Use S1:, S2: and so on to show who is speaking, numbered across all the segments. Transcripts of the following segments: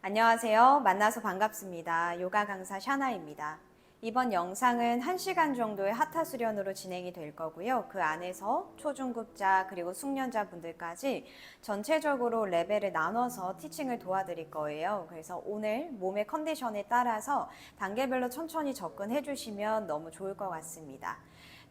S1: 안녕하세요. 만나서 반갑습니다. 요가 강사 샤나입니다. 이번 영상은 1시간 정도의 하타 수련으로 진행이 될 거고요. 그 안에서 초중급자 그리고 숙련자 분들까지 전체적으로 레벨을 나눠서 티칭을 도와드릴 거예요. 그래서 오늘 몸의 컨디션에 따라서 단계별로 천천히 접근해 주시면 너무 좋을 것 같습니다.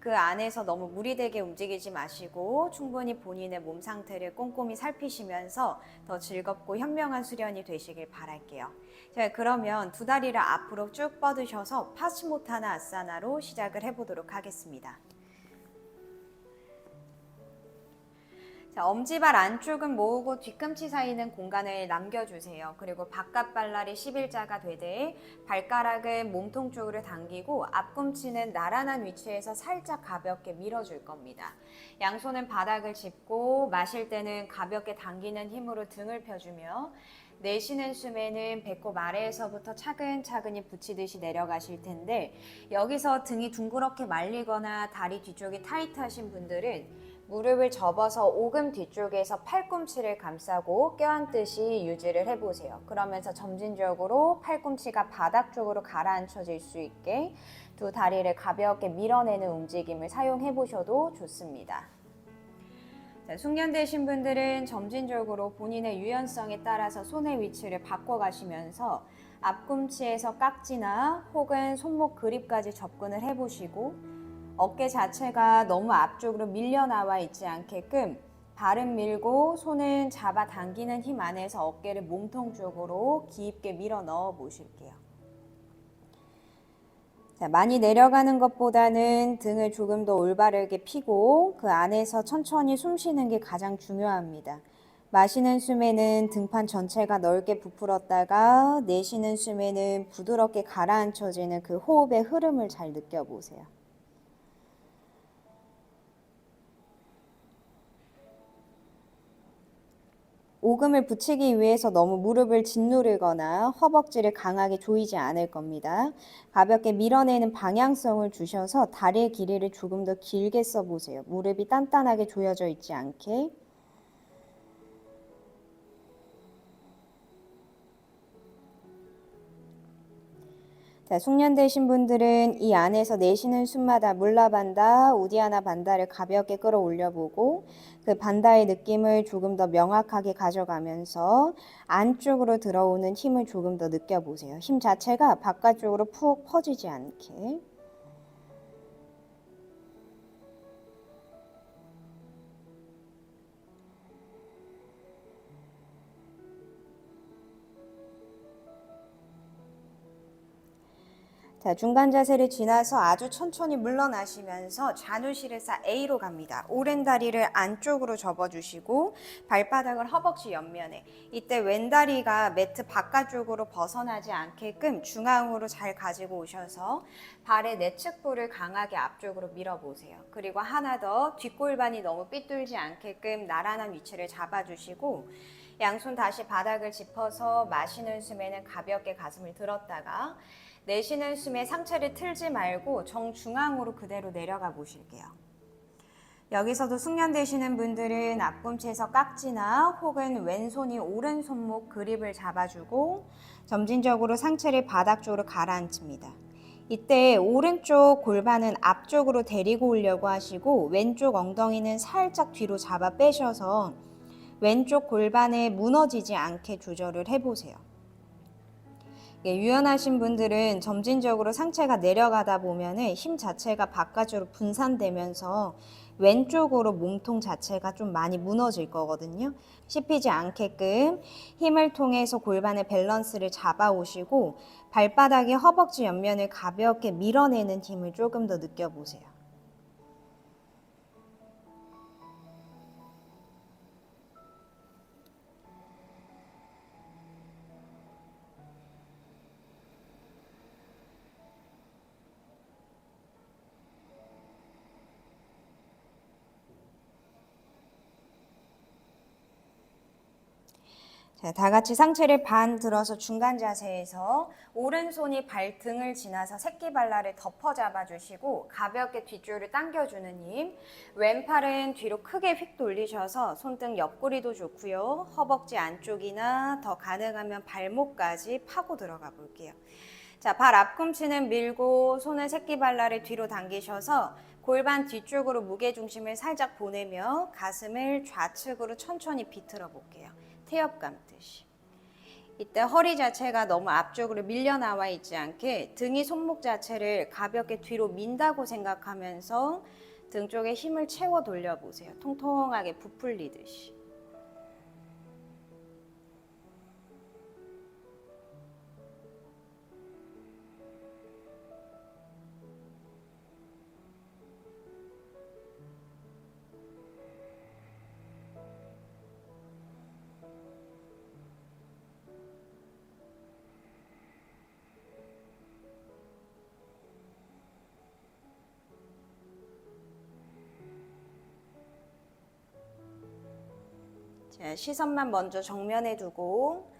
S1: 그 안에서 너무 무리되게 움직이지 마시고 충분히 본인의 몸 상태를 꼼꼼히 살피시면서 더 즐겁고 현명한 수련이 되시길 바랄게요. 자, 그러면 두 다리를 앞으로 쭉 뻗으셔서 파스모타나 아사나로 시작을 해보도록 하겠습니다. 자, 엄지발 안쪽은 모으고 뒤꿈치 사이는 공간을 남겨주세요. 그리고 바깥 발날이 11자가 되되 발가락은 몸통 쪽으로 당기고 앞꿈치는 나란한 위치에서 살짝 가볍게 밀어줄 겁니다. 양손은 바닥을 짚고 마실 때는 가볍게 당기는 힘으로 등을 펴주며 내쉬는 숨에는 배꼽 아래에서부터 차근차근히 붙이듯이 내려가실 텐데 여기서 등이 둥그렇게 말리거나 다리 뒤쪽이 타이트하신 분들은 무릎을 접어서 오금 뒤쪽에서 팔꿈치를 감싸고 껴안듯이 유지를 해보세요. 그러면서 점진적으로 팔꿈치가 바닥 쪽으로 가라앉혀질 수 있게 두 다리를 가볍게 밀어내는 움직임을 사용해 보셔도 좋습니다. 자, 숙련되신 분들은 점진적으로 본인의 유연성에 따라서 손의 위치를 바꿔가시면서 앞꿈치에서 깍지나 혹은 손목 그립까지 접근을 해보시고 어깨 자체가 너무 앞쪽으로 밀려 나와 있지 않게끔 발은 밀고 손은 잡아당기는 힘 안에서 어깨를 몸통 쪽으로 깊게 밀어 넣어 보실게요. 자, 많이 내려가는 것보다는 등을 조금 더 올바르게 펴고 그 안에서 천천히 숨 쉬는 게 가장 중요합니다. 마시는 숨에는 등판 전체가 넓게 부풀었다가 내쉬는 숨에는 부드럽게 가라앉혀지는 그 호흡의 흐름을 잘 느껴보세요. 오금을 붙이기 위해서 너무 무릎을 짓누르거나 허벅지를 강하게 조이지 않을 겁니다. 가볍게 밀어내는 방향성을 주셔서 다리의 길이를 조금 더 길게 써보세요. 무릎이 단단하게 조여져 있지 않게. 자, 숙련되신 분들은 이 안에서 내쉬는 숨마다 물라반다, 우디아나 반다를 가볍게 끌어올려보고 그 반다의 느낌을 조금 더 명확하게 가져가면서 안쪽으로 들어오는 힘을 조금 더 느껴보세요. 힘 자체가 바깥쪽으로 푹 퍼지지 않게. 자, 중간 자세를 지나서 아주 천천히 물러나시면서 자누시르사 A로 갑니다. 오른 다리를 안쪽으로 접어주시고 발바닥을 허벅지 옆면에 이때 왼다리가 매트 바깥쪽으로 벗어나지 않게끔 중앙으로 잘 가지고 오셔서 발의 내측부를 강하게 앞쪽으로 밀어보세요. 그리고 하나 더 뒷골반이 너무 삐뚤지 않게끔 나란한 위치를 잡아주시고 양손 다시 바닥을 짚어서 마시는 숨에는 가볍게 가슴을 들었다가 내쉬는 숨에 상체를 틀지 말고 정중앙으로 그대로 내려가 보실게요. 여기서도 숙련되시는 분들은 앞꿈치에서 깍지나 혹은 왼손이 오른손목 그립을 잡아주고 점진적으로 상체를 바닥 쪽으로 가라앉힙니다. 이때 오른쪽 골반은 앞쪽으로 데리고 오려고 하시고 왼쪽 엉덩이는 살짝 뒤로 잡아 빼셔서 왼쪽 골반에 무너지지 않게 조절을 해보세요. 유연하신 분들은 점진적으로 상체가 내려가다 보면 힘 자체가 바깥으로 분산되면서 왼쪽으로 몸통 자체가 좀 많이 무너질 거거든요. 씹히지 않게끔 힘을 통해서 골반의 밸런스를 잡아오시고 발바닥의 허벅지 옆면을 가볍게 밀어내는 힘을 조금 더 느껴보세요. 자, 다 같이 상체를 반 들어서 중간 자세에서 오른손이 발등을 지나서 새끼발랄을 덮어 잡아주시고 가볍게 뒤쪽으로 당겨주는 힘. 왼팔은 뒤로 크게 휙 돌리셔서 손등 옆구리도 좋고요. 허벅지 안쪽이나 더 가능하면 발목까지 파고 들어가 볼게요. 자, 발 앞꿈치는 밀고 손은 새끼발랄을 뒤로 당기셔서 골반 뒤쪽으로 무게중심을 살짝 보내며 가슴을 좌측으로 천천히 비틀어 볼게요. 태엽 감듯이. 이때 허리 자체가 너무 앞쪽으로 밀려 나와 있지 않게 등이 손목 자체를 가볍게 뒤로 민다고 생각하면서 등 쪽에 힘을 채워 돌려보세요. 통통하게 부풀리듯이. 자, 시선만 먼저 정면에 두고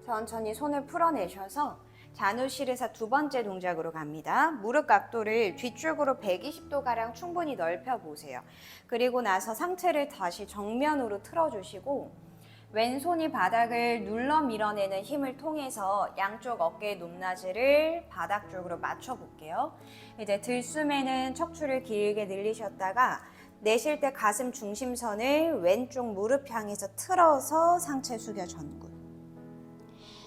S1: 천천히 손을 풀어내셔서 자누시르사 두 번째 동작으로 갑니다. 무릎 각도를 뒤쪽으로 120도가량 충분히 넓혀보세요. 그리고 나서 상체를 다시 정면으로 틀어주시고 왼손이 바닥을 눌러 밀어내는 힘을 통해서 양쪽 어깨의 높낮이를 바닥 쪽으로 맞춰볼게요. 이제 들숨에는 척추를 길게 늘리셨다가 내쉴 때 가슴 중심선을 왼쪽 무릎 향해서 틀어서 상체 숙여 전굴.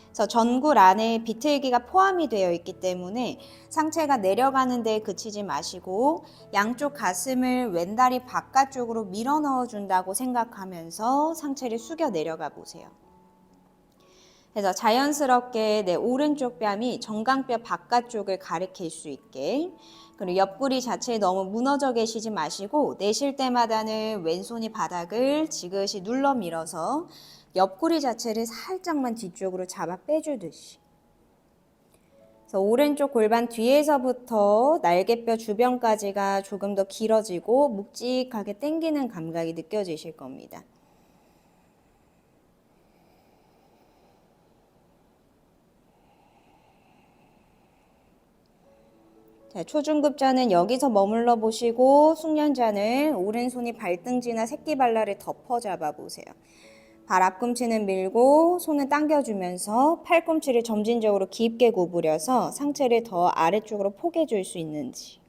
S1: 그래서 전굴 안에 비틀기가 포함이 되어 있기 때문에 상체가 내려가는 데 그치지 마시고 양쪽 가슴을 왼다리 바깥쪽으로 밀어 넣어 준다고 생각하면서 상체를 숙여 내려가 보세요. 그래서 자연스럽게 내 오른쪽 뺨이 정강뼈 바깥쪽을 가리킬 수 있게, 그리고 옆구리 자체에 너무 무너져 계시지 마시고 내쉴 때마다는 왼손이 바닥을 지그시 눌러 밀어서 옆구리 자체를 살짝만 뒤쪽으로 잡아 빼주듯이. 그래서 오른쪽 골반 뒤에서부터 날개뼈 주변까지가 조금 더 길어지고 묵직하게 당기는 감각이 느껴지실 겁니다. 자, 초중급자는 여기서 머물러 보시고 숙련자는 오른손이 발등지나 새끼발랄을 덮어 잡아 보세요. 발 앞꿈치는 밀고 손을 당겨주면서 팔꿈치를 점진적으로 깊게 구부려서 상체를 더 아래쪽으로 포개줄 수 있는지.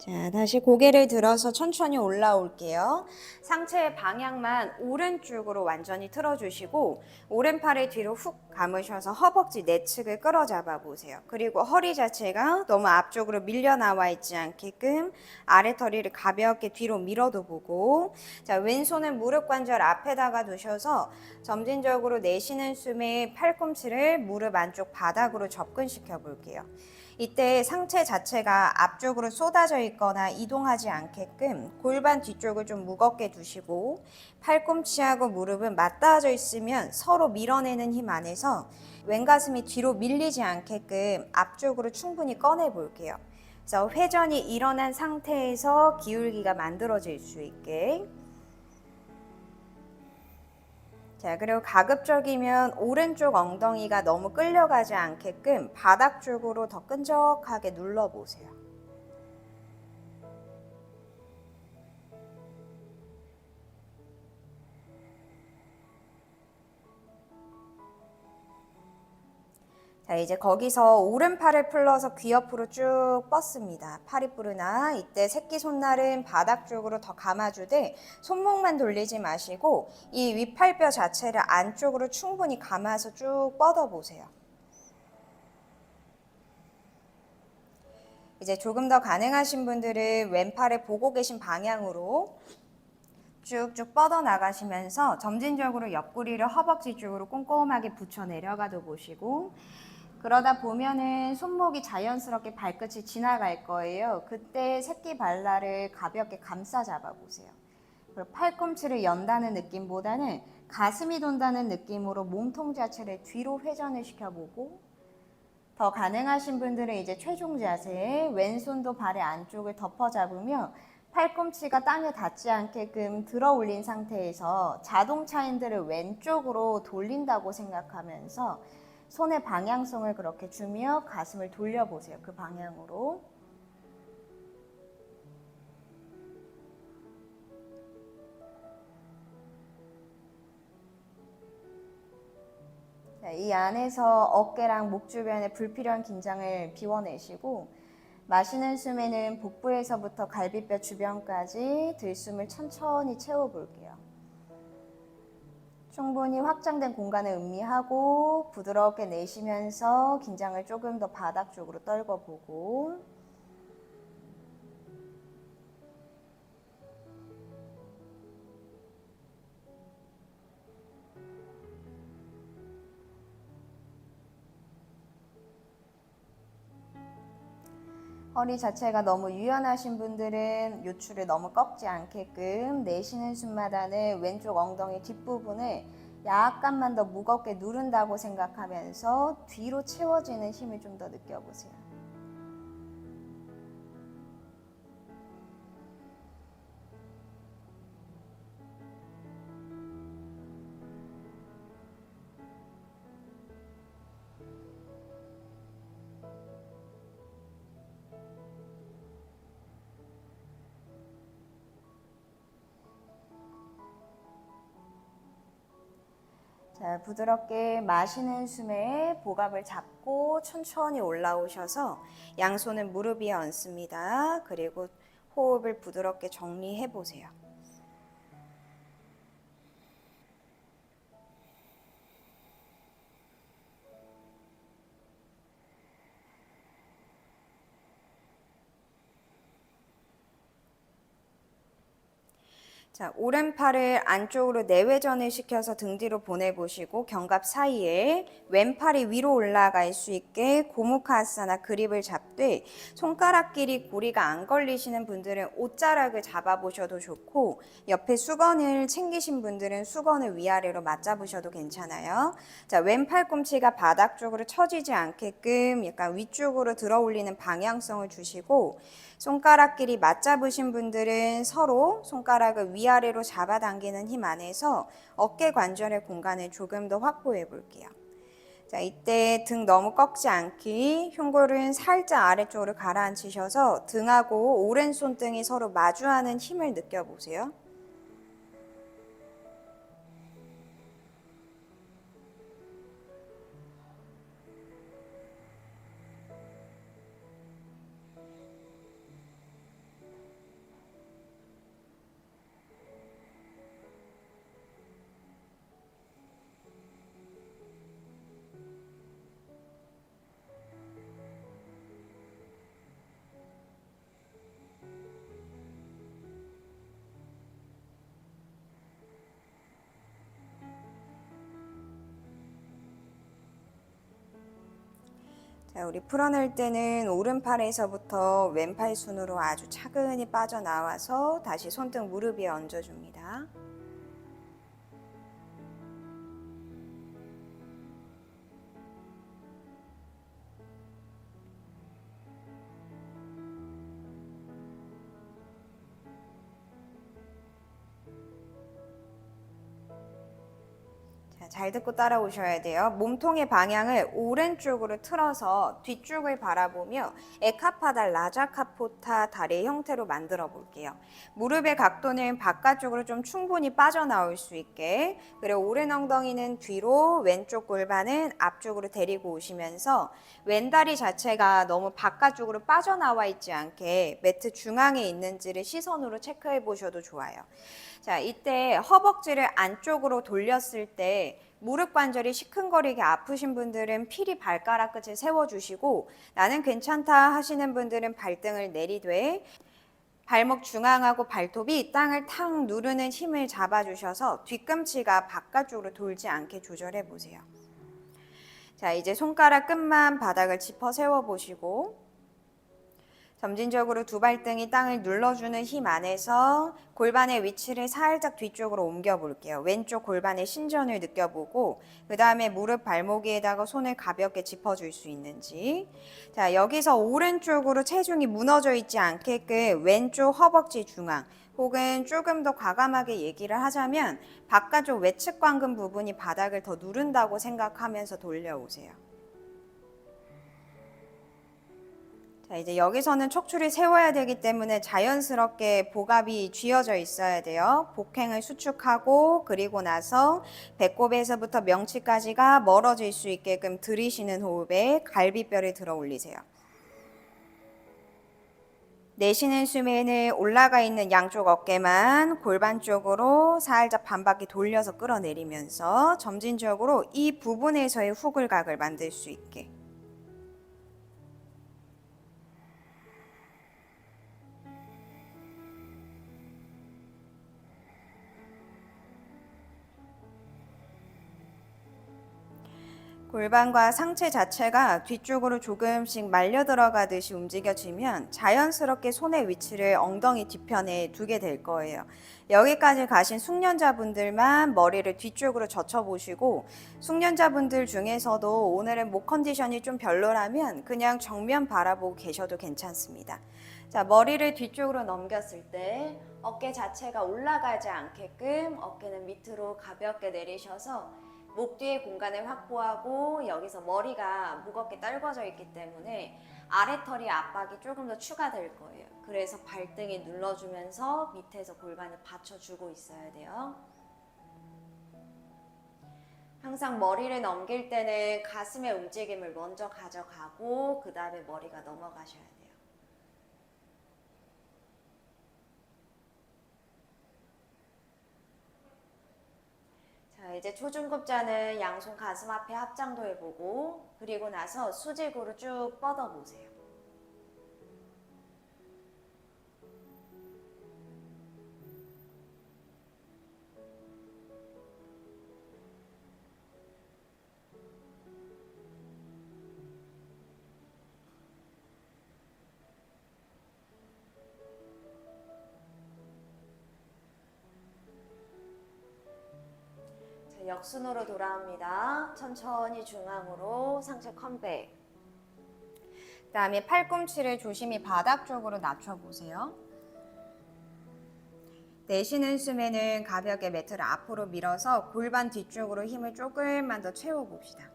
S1: 자, 다시 고개를 들어서 천천히 올라올게요. 상체의 방향만 오른쪽으로 완전히 틀어주시고 오른팔을 뒤로 훅 감으셔서 허벅지 내측을 끌어잡아 보세요. 그리고 허리 자체가 너무 앞쪽으로 밀려 나와 있지 않게끔 아래터리를 가볍게 뒤로 밀어도 보고, 자, 왼손은 무릎 관절 앞에다가 두셔서 점진적으로 내쉬는 숨에 팔꿈치를 무릎 안쪽 바닥으로 접근시켜 볼게요. 이때 상체 자체가 앞쪽으로 쏟아져 있거나 이동하지 않게끔 골반 뒤쪽을 좀 무겁게 두시고 팔꿈치하고 무릎은 맞닿아져 있으면 서로 밀어내는 힘 안에서 왼가슴이 뒤로 밀리지 않게끔 앞쪽으로 충분히 꺼내 볼게요. 그래서 회전이 일어난 상태에서 기울기가 만들어질 수 있게. 자, 그리고 가급적이면 오른쪽 엉덩이가 너무 끌려가지 않게끔 바닥 쪽으로 더 끈적하게 눌러보세요. 자, 이제 거기서 오른팔을 풀러서 귀 옆으로 쭉 뻗습니다. 파리뿌르나 이때 새끼손날은 바닥 쪽으로 더 감아주되 손목만 돌리지 마시고 이 윗팔뼈 자체를 안쪽으로 충분히 감아서 쭉 뻗어보세요. 이제 조금 더 가능하신 분들은 왼팔을 보고 계신 방향으로 쭉쭉 뻗어 나가시면서 점진적으로 옆구리를 허벅지 쪽으로 꼼꼼하게 붙여 내려가도 보시고, 그러다 보면은 손목이 자연스럽게 발끝이 지나갈 거예요. 그때 새끼발랄을 가볍게 감싸 잡아 보세요. 팔꿈치를 연다는 느낌보다는 가슴이 돈다는 느낌으로 몸통 자체를 뒤로 회전을 시켜보고, 더 가능하신 분들은 이제 최종 자세에 왼손도 발의 안쪽을 덮어 잡으며 팔꿈치가 땅에 닿지 않게끔 들어 올린 상태에서 자동차 핸들을 왼쪽으로 돌린다고 생각하면서 손의 방향성을 그렇게 주며 가슴을 돌려보세요. 그 방향으로. 자, 이 안에서 어깨랑 목 주변의 불필요한 긴장을 비워내시고, 마시는 숨에는 복부에서부터 갈비뼈 주변까지 들숨을 천천히 채워볼게요. 충분히 확장된 공간을 음미하고 부드럽게 내쉬면서 긴장을 조금 더 바닥 쪽으로 떨궈보고, 허리 자체가 너무 유연하신 분들은 요추를 너무 꺾지 않게끔 내쉬는 숨마다는 왼쪽 엉덩이 뒷부분을 약간만 더 무겁게 누른다고 생각하면서 뒤로 채워지는 힘을 좀 더 느껴보세요. 자, 부드럽게 마시는 숨에 복압을 잡고 천천히 올라오셔서 양손은 무릎 위에 얹습니다. 그리고 호흡을 부드럽게 정리해 보세요. 자, 오른팔을 안쪽으로 내외전을 시켜서 등 뒤로 보내보시고 견갑 사이에 왼팔이 위로 올라갈 수 있게 고무카아사나 그립을 잡되, 손가락끼리 고리가 안 걸리시는 분들은 옷자락을 잡아보셔도 좋고, 옆에 수건을 챙기신 분들은 수건을 위아래로 맞잡으셔도 괜찮아요. 자, 왼팔꿈치가 바닥 쪽으로 처지지 않게끔 약간 위쪽으로 들어 올리는 방향성을 주시고, 손가락끼리 맞잡으신 분들은 서로 손가락을 위아래로 잡아당기는 힘 안에서 어깨 관절의 공간을 조금 더 확보해 볼게요. 자, 이때 등 너무 꺾지 않기, 흉골은 살짝 아래쪽으로 가라앉히셔서 등하고 오른손등이 서로 마주하는 힘을 느껴보세요. 자, 우리 풀어낼 때는 오른팔에서부터 왼팔 순으로 아주 차근히 빠져나와서 다시 손등 무릎 위에 얹어줍니다. 잘 듣고 따라오셔야 돼요. 몸통의 방향을 오른쪽으로 틀어서 뒤쪽을 바라보며 에카파달 라자카포타 다리의 형태로 만들어 볼게요. 무릎의 각도는 바깥쪽으로 좀 충분히 빠져나올 수 있게, 그리고 오른 엉덩이는 뒤로, 왼쪽 골반은 앞쪽으로 데리고 오시면서 왼다리 자체가 너무 바깥쪽으로 빠져나와 있지 않게 매트 중앙에 있는지를 시선으로 체크해 보셔도 좋아요. 자, 이때 허벅지를 안쪽으로 돌렸을 때 무릎 관절이 시큰거리게 아프신 분들은 필히 발가락 끝을 세워주시고, 나는 괜찮다 하시는 분들은 발등을 내리되 발목 중앙하고 발톱이 땅을 탁 누르는 힘을 잡아주셔서 뒤꿈치가 바깥쪽으로 돌지 않게 조절해 보세요. 자, 이제 손가락 끝만 바닥을 짚어 세워 보시고 점진적으로 두 발등이 땅을 눌러주는 힘 안에서 골반의 위치를 살짝 뒤쪽으로 옮겨 볼게요. 왼쪽 골반의 신전을 느껴보고 그 다음에 무릎 발목 위에다가 손을 가볍게 짚어줄 수 있는지. 자, 여기서 오른쪽으로 체중이 무너져 있지 않게끔 왼쪽 허벅지 중앙 혹은 조금 더 과감하게 얘기를 하자면 바깥쪽 외측 관근 부분이 바닥을 더 누른다고 생각하면서 돌려오세요. 자, 이제 여기서는 척추를 세워야 되기 때문에 자연스럽게 복압이 쥐어져 있어야 돼요. 복행을 수축하고 그리고 나서 배꼽에서부터 명치까지가 멀어질 수 있게끔 들이쉬는 호흡에 갈비뼈를 들어 올리세요. 내쉬는 숨에는 올라가 있는 양쪽 어깨만 골반 쪽으로 살짝 반바퀴 돌려서 끌어내리면서 점진적으로 이 부분에서의 후굴각을 만들 수 있게. 골반과 상체 자체가 뒤쪽으로 조금씩 말려 들어가듯이 움직여지면 자연스럽게 손의 위치를 엉덩이 뒤편에 두게 될 거예요. 여기까지 가신 숙련자분들만 머리를 뒤쪽으로 젖혀보시고 숙련자분들 중에서도 오늘은 목 컨디션이 좀 별로라면 그냥 정면 바라보고 계셔도 괜찮습니다. 자, 머리를 뒤쪽으로 넘겼을 때 어깨 자체가 올라가지 않게끔 어깨는 밑으로 가볍게 내리셔서 목 뒤에 공간을 확보하고 여기서 머리가 무겁게 떨궈져 있기 때문에 아래털이 압박이 조금 더 추가될 거예요. 그래서 발등이 눌러주면서 밑에서 골반을 받쳐주고 있어야 돼요. 항상 머리를 넘길 때는 가슴의 움직임을 먼저 가져가고 그 다음에 머리가 넘어가셔야 돼요. 자, 이제 초중급자는 양손 가슴 앞에 합장도 해보고 그리고 나서 수직으로 쭉 뻗어보세요. 역순으로 돌아옵니다. 천천히 중앙으로 상체 컴백. 그 다음에 팔꿈치를 조심히 바닥 쪽으로 낮춰보세요. 내쉬는 숨에는 가볍게 매트를 앞으로 밀어서 골반 뒤쪽으로 힘을 조금만 더 채워봅시다.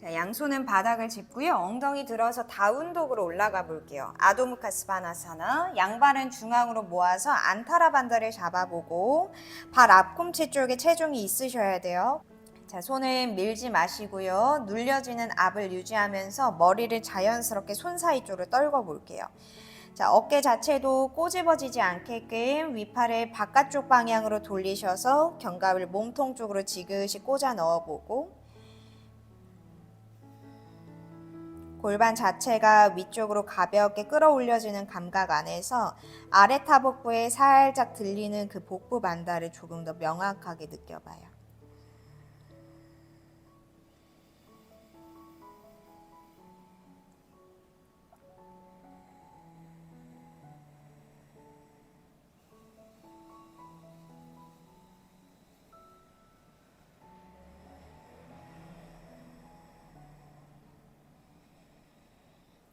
S1: 자, 양손은 바닥을 짚고요. 엉덩이 들어서 다운독으로 올라가 볼게요. 아도무카스바나사나. 양발은 중앙으로 모아서 안타라반다를 잡아보고 발 앞꿈치 쪽에 체중이 있으셔야 돼요. 자, 손을 밀지 마시고요. 눌려지는 압을 유지하면서 머리를 자연스럽게 손 사이 쪽으로 떨궈 볼게요. 자, 어깨 자체도 꼬집어지지 않게끔 위팔을 바깥쪽 방향으로 돌리셔서 견갑을 몸통 쪽으로 지그시 꽂아 넣어보고 골반 자체가 위쪽으로 가볍게 끌어올려지는 감각 안에서 아래 타복부에 살짝 들리는 그 복부 반달을 조금 더 명확하게 느껴봐요.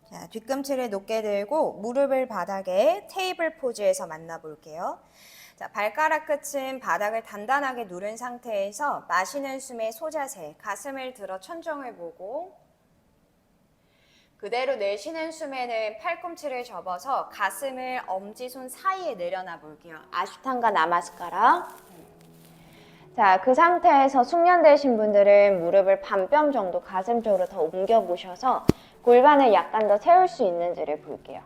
S1: 자, 뒤꿈치를 높게 들고 무릎을 바닥에 테이블 포즈에서 만나볼게요. 자, 발가락 끝은 바닥을 단단하게 누른 상태에서 마시는 숨에 소자세, 가슴을 들어 천정을 보고 그대로 내쉬는 숨에는 팔꿈치를 접어서 가슴을 엄지손 사이에 내려놔 볼게요. 아슈탄가 나마스카라. 자, 그 상태에서 숙련되신 분들은 무릎을 반뼘 정도 가슴 쪽으로 더 옮겨 보셔서 골반을 약간 더 세울 수 있는지를 볼게요.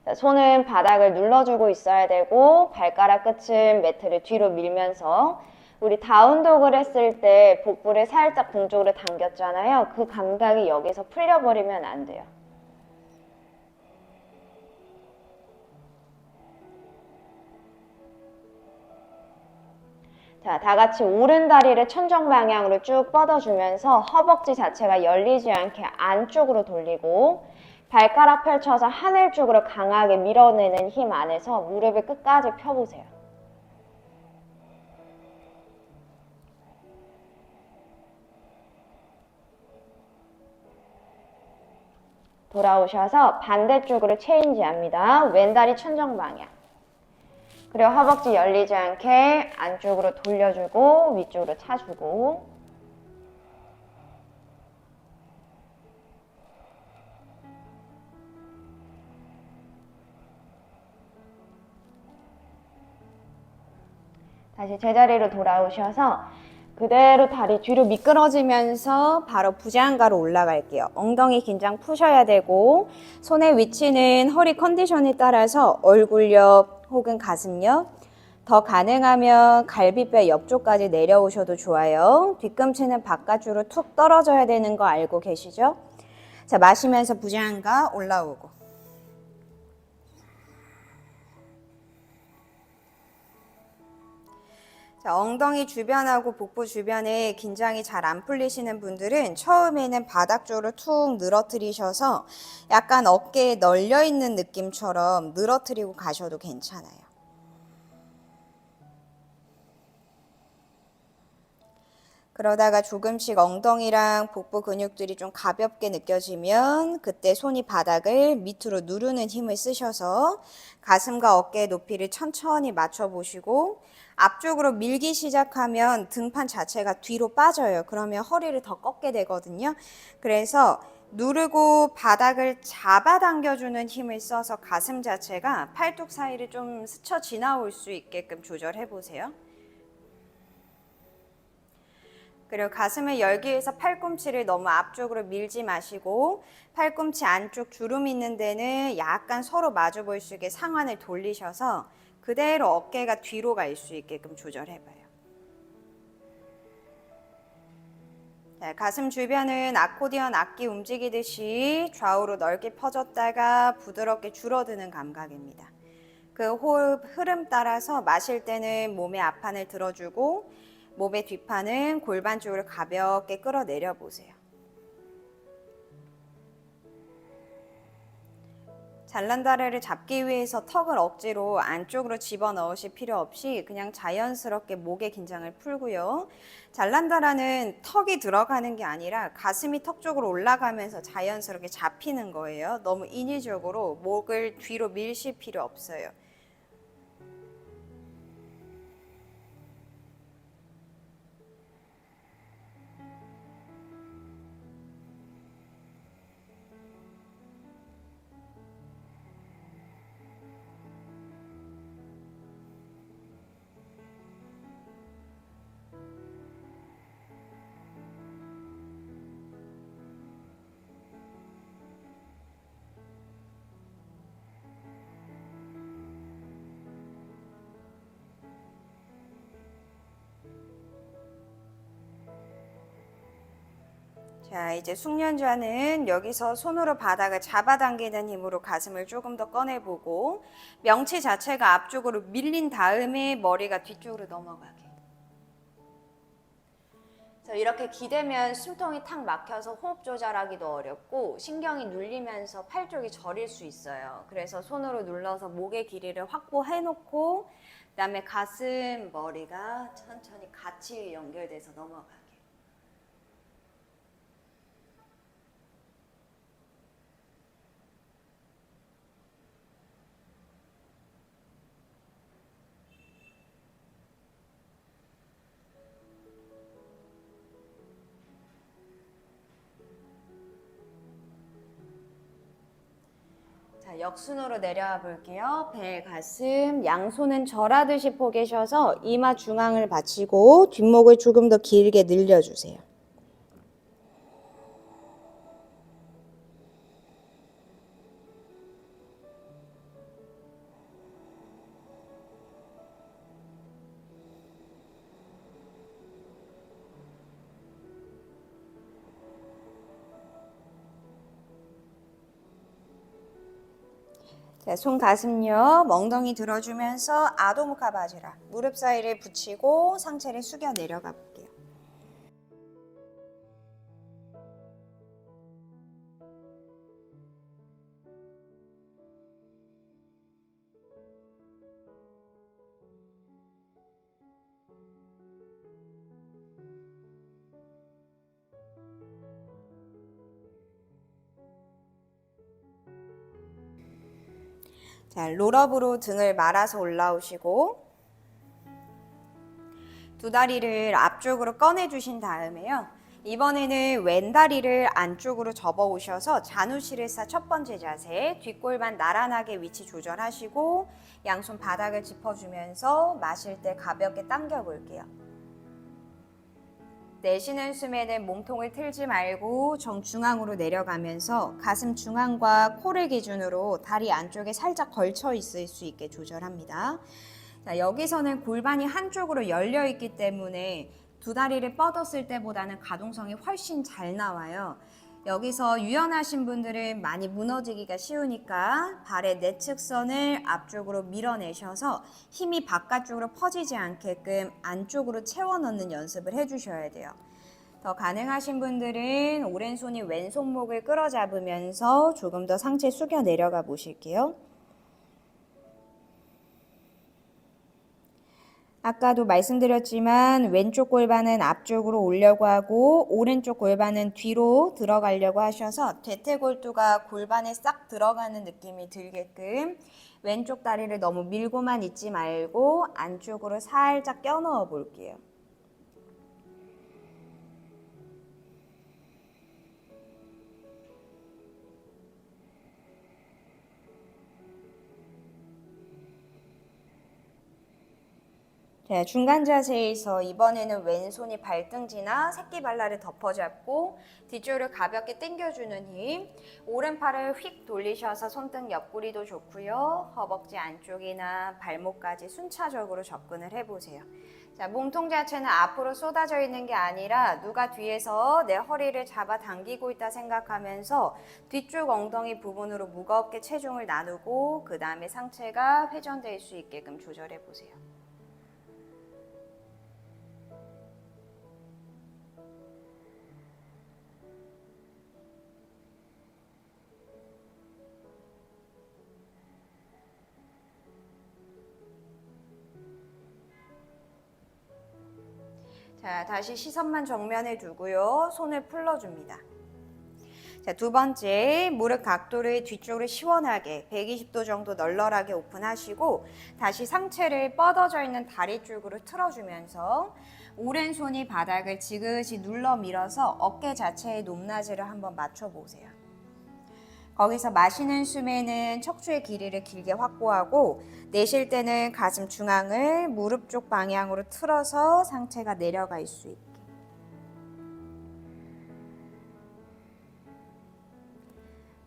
S2: 자, 손은 바닥을 눌러주고 있어야 되고 발가락 끝은 매트를 뒤로 밀면서 우리 다운독을 했을 때 복부를 살짝 등 쪽으로 당겼잖아요. 그 감각이 여기서 풀려버리면 안 돼요. 자, 다 같이 오른 다리를 천정 방향으로 쭉 뻗어주면서 허벅지 자체가 열리지 않게 안쪽으로 돌리고 발가락 펼쳐서 하늘 쪽으로 강하게 밀어내는 힘 안에서 무릎을 끝까지 펴보세요. 돌아오셔서 반대쪽으로 체인지합니다. 왼다리 천정 방향. 그리고 허벅지 열리지 않게 안쪽으로 돌려주고 위쪽으로 차주고 다시 제자리로 돌아오셔서 그대로 다리 뒤로 미끄러지면서 바로 부장가로 올라갈게요. 엉덩이 긴장 푸셔야 되고 손의 위치는 허리 컨디션에 따라서 얼굴 옆 혹은 가슴 옆, 더 가능하면 갈비뼈 옆쪽까지 내려오셔도 좋아요. 뒤꿈치는 바깥으로 툭 떨어져야 되는 거 알고 계시죠? 자, 마시면서 부장가 올라오고 자, 엉덩이 주변하고 복부 주변에 긴장이 잘 안 풀리시는 분들은 처음에는 바닥 쪽으로 툭 늘어뜨리셔서 약간 어깨에 널려 있는 느낌처럼 늘어뜨리고 가셔도 괜찮아요. 그러다가 조금씩 엉덩이랑 복부 근육들이 좀 가볍게 느껴지면 그때 손이 바닥을 밑으로 누르는 힘을 쓰셔서 가슴과 어깨 높이를 천천히 맞춰보시고 앞쪽으로 밀기 시작하면 등판 자체가 뒤로 빠져요. 그러면 허리를 더 꺾게 되거든요. 그래서 누르고 바닥을 잡아당겨주는 힘을 써서 가슴 자체가 팔뚝 사이를 좀 스쳐 지나올 수 있게끔 조절해보세요. 그리고 가슴을 열기 위해서 팔꿈치를 너무 앞쪽으로 밀지 마시고 팔꿈치 안쪽 주름 있는 데는 약간 서로 마주 볼 수 있게 상완을 돌리셔서 그대로 어깨가 뒤로 갈 수 있게끔 조절해봐요. 자, 가슴 주변은 아코디언 악기 움직이듯이 좌우로 넓게 퍼졌다가 부드럽게 줄어드는 감각입니다. 그 호흡 흐름 따라서 마실 때는 몸의 앞판을 들어주고 몸의 뒷판은 골반 쪽으로 가볍게 끌어내려 보세요. 잘난 다리를 잡기 위해서 턱을 억지로 안쪽으로 집어넣으실 필요 없이 그냥 자연스럽게 목의 긴장을 풀고요. 잘난다라는 턱이 들어가는 게 아니라 가슴이 턱 쪽으로 올라가면서 자연스럽게 잡히는 거예요. 너무 인위적으로 목을 뒤로 밀실 필요 없어요. 자, 이제 숙련자는 여기서 손으로 바닥을 잡아당기는 힘으로 가슴을 조금 더 꺼내보고 명치 자체가 앞쪽으로 밀린 다음에 머리가 뒤쪽으로 넘어가게. 이렇게 기대면 숨통이 탁 막혀서 호흡 조절하기도 어렵고 신경이 눌리면서 팔 쪽이 저릴 수 있어요. 그래서 손으로 눌러서 목의 길이를 확보해 놓고 그다음에 가슴, 머리가 천천히 같이 연결돼서 넘어가게. 자, 역순으로 내려와 볼게요. 배, 가슴, 양손은 절하듯이 포개셔서 이마 중앙을 받치고 뒷목을 조금 더 길게 늘려주세요. 자, 손 가슴옆 엉덩이 들어주면서 아도무카 바지라 무릎 사이를 붙이고 상체를 숙여 내려가 볼게요. 자, 롤업으로 등을 말아서 올라오시고 두 다리를 앞쪽으로 꺼내 주신 다음에요. 이번에는 왼다리를 안쪽으로 접어 오셔서 자누시르사 첫 번째 자세, 뒷골반 나란하게 위치 조절하시고 양손 바닥을 짚어주면서 마실 때 가볍게 당겨 볼게요. 내쉬는 숨에는 몸통을 틀지 말고 정중앙으로 내려가면서 가슴 중앙과 코를 기준으로 다리 안쪽에 살짝 걸쳐 있을 수 있게 조절합니다. 자, 여기서는 골반이 한쪽으로 열려 있기 때문에 두 다리를 뻗었을 때보다는 가동성이 훨씬 잘 나와요. 여기서 유연하신 분들은 많이 무너지기가 쉬우니까 발의 내측선을 앞쪽으로 밀어내셔서 힘이 바깥쪽으로 퍼지지 않게끔 안쪽으로 채워 넣는 연습을 해주셔야 돼요. 더 가능하신 분들은 오른손이 왼손목을 끌어잡으면서 조금 더 상체 숙여 내려가 보실게요. 아까도 말씀드렸지만 왼쪽 골반은 앞쪽으로 오려고 하고 오른쪽 골반은 뒤로 들어가려고 하셔서 대퇴골두가 골반에 싹 들어가는 느낌이 들게끔 왼쪽 다리를 너무 밀고만 있지 말고 안쪽으로 살짝 껴넣어 볼게요. 자, 중간 자세에서 이번에는 왼손이 발등지나 새끼발라를 덮어잡고 뒤쪽으로 가볍게 당겨주는 힘, 오른팔을 휙 돌리셔서 손등 옆구리도 좋고요. 허벅지 안쪽이나 발목까지 순차적으로 접근을 해보세요. 자, 몸통 자체는 앞으로 쏟아져 있는 게 아니라 누가 뒤에서 내 허리를 잡아 당기고 있다 생각하면서 뒤쪽 엉덩이 부분으로 무겁게 체중을 나누고 그 다음에 상체가 회전될 수 있게끔 조절해 보세요. 자, 다시 시선만 정면에 두고요. 손을 풀러줍니다. 자, 두 번째, 무릎 각도를 뒤쪽으로 시원하게 120도 정도 널널하게 오픈하시고 다시 상체를 뻗어져 있는 다리 쪽으로 틀어주면서 오른손이 바닥을 지그시 눌러 밀어서 어깨 자체의 높낮이를 한번 맞춰보세요. 거기서 마시는 숨에는 척추의 길이를 길게 확보하고 내쉴 때는 가슴 중앙을 무릎 쪽 방향으로 틀어서 상체가 내려갈 수 있게.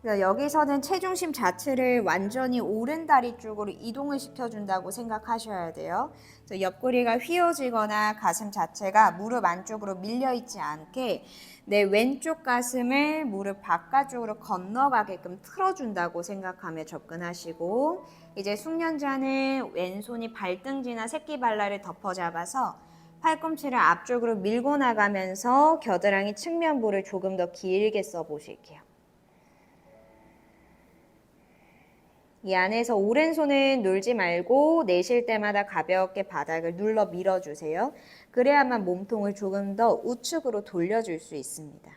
S2: 여기서는 체중심 자체를 완전히 오른 다리 쪽으로 이동을 시켜준다고 생각하셔야 돼요. 옆구리가 휘어지거나 가슴 자체가 무릎 안쪽으로 밀려있지 않게 내 왼쪽 가슴을 무릎 바깥쪽으로 건너가게끔 틀어준다고 생각하며 접근하시고 이제 숙련자는 왼손이 발등지나 새끼발라를 덮어잡아서 팔꿈치를 앞쪽으로 밀고 나가면서 겨드랑이 측면부를 조금 더 길게 써보실게요. 이 안에서 오른손은 놀지 말고 내쉴 때마다 가볍게 바닥을 눌러 밀어주세요. 그래야만 몸통을 조금 더 우측으로 돌려줄 수 있습니다.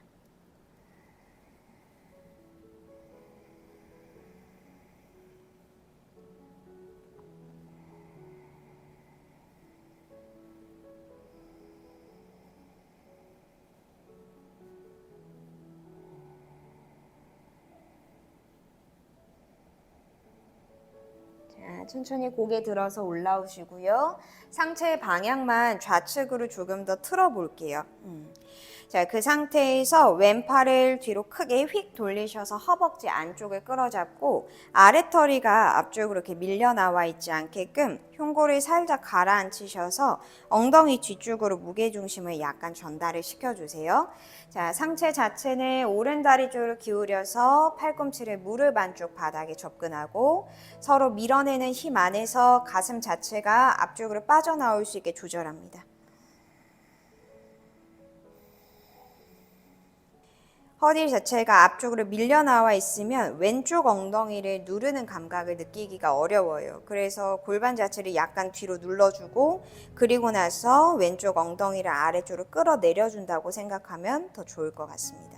S2: 천천히 고개 들어서 올라오시고요. 상체의 방향만 좌측으로 조금 더 틀어 볼게요. 자, 그 상태에서 왼팔을 뒤로 크게 휙 돌리셔서 허벅지 안쪽을 끌어잡고 아래터리가 앞쪽으로 이렇게 밀려 나와 있지 않게끔 흉골을 살짝 가라앉히셔서 엉덩이 뒤쪽으로 무게중심을 약간 전달을 시켜주세요. 자, 상체 자체는 오른다리 쪽으로 기울여서 팔꿈치를 무릎 안쪽 바닥에 접근하고 서로 밀어내는 힘 안에서 가슴 자체가 앞쪽으로 빠져나올 수 있게 조절합니다. 허리 자체가 앞쪽으로 밀려 나와 있으면 왼쪽 엉덩이를 누르는 감각을 느끼기가 어려워요. 그래서 골반 자체를 약간 뒤로 눌러주고 그리고 나서 왼쪽 엉덩이를 아래쪽으로 끌어내려준다고 생각하면 더 좋을 것 같습니다.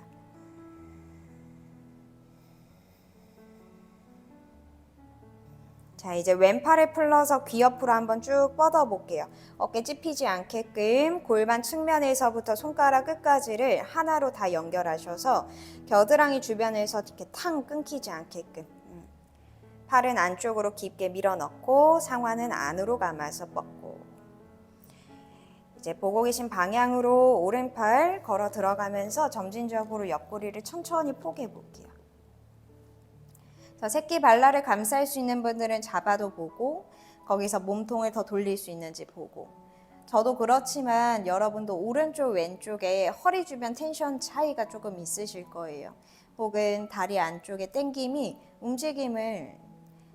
S2: 자, 이제 왼팔을 풀러서 귀 옆으로 한번 쭉 뻗어 볼게요. 어깨 찝히지 않게끔 골반 측면에서부터 손가락 끝까지를 하나로 다 연결하셔서 겨드랑이 주변에서 이렇게 탕 끊기지 않게끔. 팔은 안쪽으로 깊게 밀어 넣고 상완은 안으로 감아서 뻗고. 이제 보고 계신 방향으로 오른팔 걸어 들어가면서 점진적으로 옆구리를 천천히 포개해 볼게요. 새끼 발라를 감쌀 수 있는 분들은 잡아도 보고 거기서 몸통을 더 돌릴 수 있는지 보고 저도 그렇지만 여러분도 오른쪽 왼쪽에 허리 주변 텐션 차이가 조금 있으실 거예요. 혹은 다리 안쪽의 당김이 움직임을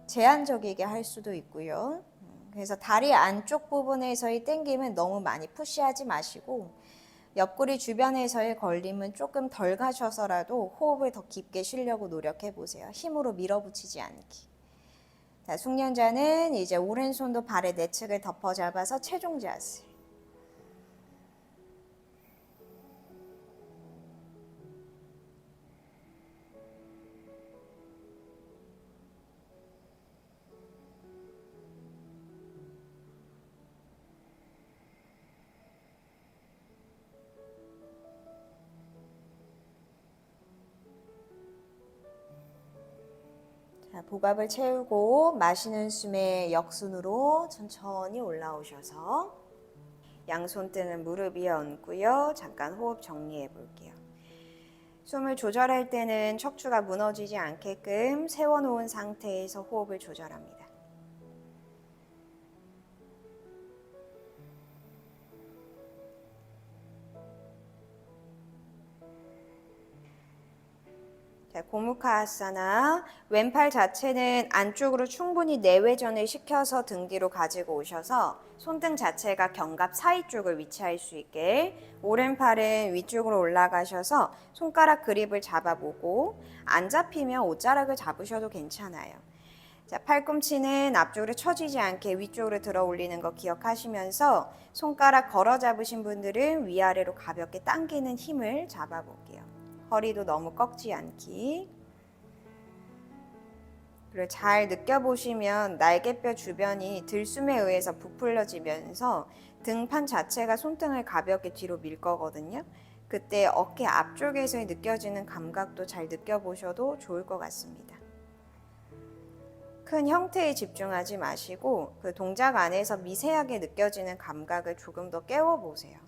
S2: 제한적이게 할 수도 있고요. 그래서 다리 안쪽 부분에서의 당김은 너무 많이 푸시하지 마시고 옆구리 주변에서의 걸림은 조금 덜 가셔서라도 호흡을 더 깊게 쉬려고 노력해 보세요. 힘으로 밀어붙이지 않기. 자, 숙련자는 이제 오른손도 발의 내측을 덮어 잡아서 체중 자세. 자, 복압을 채우고 마시는 숨에 역순으로 천천히 올라오셔서 양손등은 무릎 위에 얹고요. 잠깐 호흡 정리해 볼게요. 숨을 조절할 때는 척추가 무너지지 않게끔 세워놓은 상태에서 호흡을 조절합니다. 자, 고무카아사나 왼팔 자체는 안쪽으로 충분히 내외전을 시켜서 등 뒤로 가지고 오셔서 손등 자체가 견갑 사이 쪽을 위치할 수 있게 오른팔은 위쪽으로 올라가셔서 손가락 그립을 잡아보고 안 잡히면 옷자락을 잡으셔도 괜찮아요. 자, 팔꿈치는 앞쪽으로 처지지 않게 위쪽으로 들어 올리는 거 기억하시면서 손가락 걸어 잡으신 분들은 위아래로 가볍게 당기는 힘을 잡아볼게요. 허리도 너무 꺾지 않기. 그리고 잘 느껴보시면 날개뼈 주변이 들숨에 의해서 부풀려지면서 등판 자체가 손등을 가볍게 뒤로 밀 거거든요. 그때 어깨 앞쪽에서 느껴지는 감각도 잘 느껴보셔도 좋을 것 같습니다. 큰 형태에 집중하지 마시고 그 동작 안에서 미세하게 느껴지는 감각을 조금 더 깨워보세요.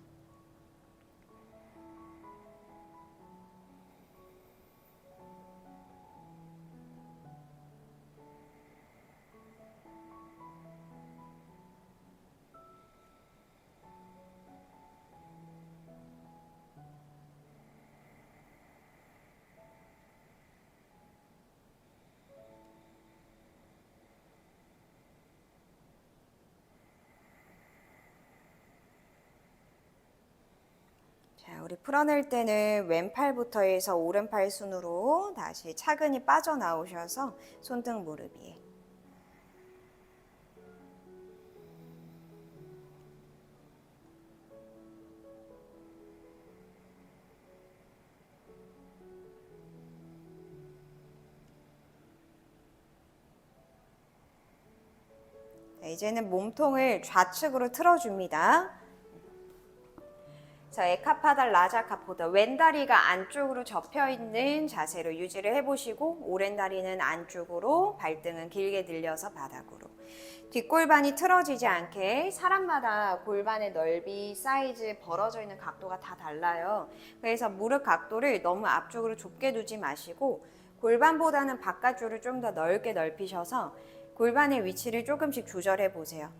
S2: 자, 우리 풀어낼 때는 왼팔부터 해서 오른팔 순으로 다시 차근히 빠져나오셔서 손등 무릎 위에. 자, 이제는 몸통을 좌측으로 틀어줍니다. 자, 에카파달 라자카포다 왼다리가 안쪽으로 접혀있는 자세로 유지를 해보시고 오른다리는 안쪽으로 발등은 길게 늘려서 바닥으로.
S1: 뒷골반이 틀어지지 않게 사람마다 골반의 넓이, 사이즈, 벌어져 있는 각도가 다 달라요. 그래서 무릎 각도를 너무 앞쪽으로 좁게 두지 마시고 골반보다는 바깥쪽을 좀 더 넓게 넓히셔서 골반의 위치를 조금씩 조절해 보세요.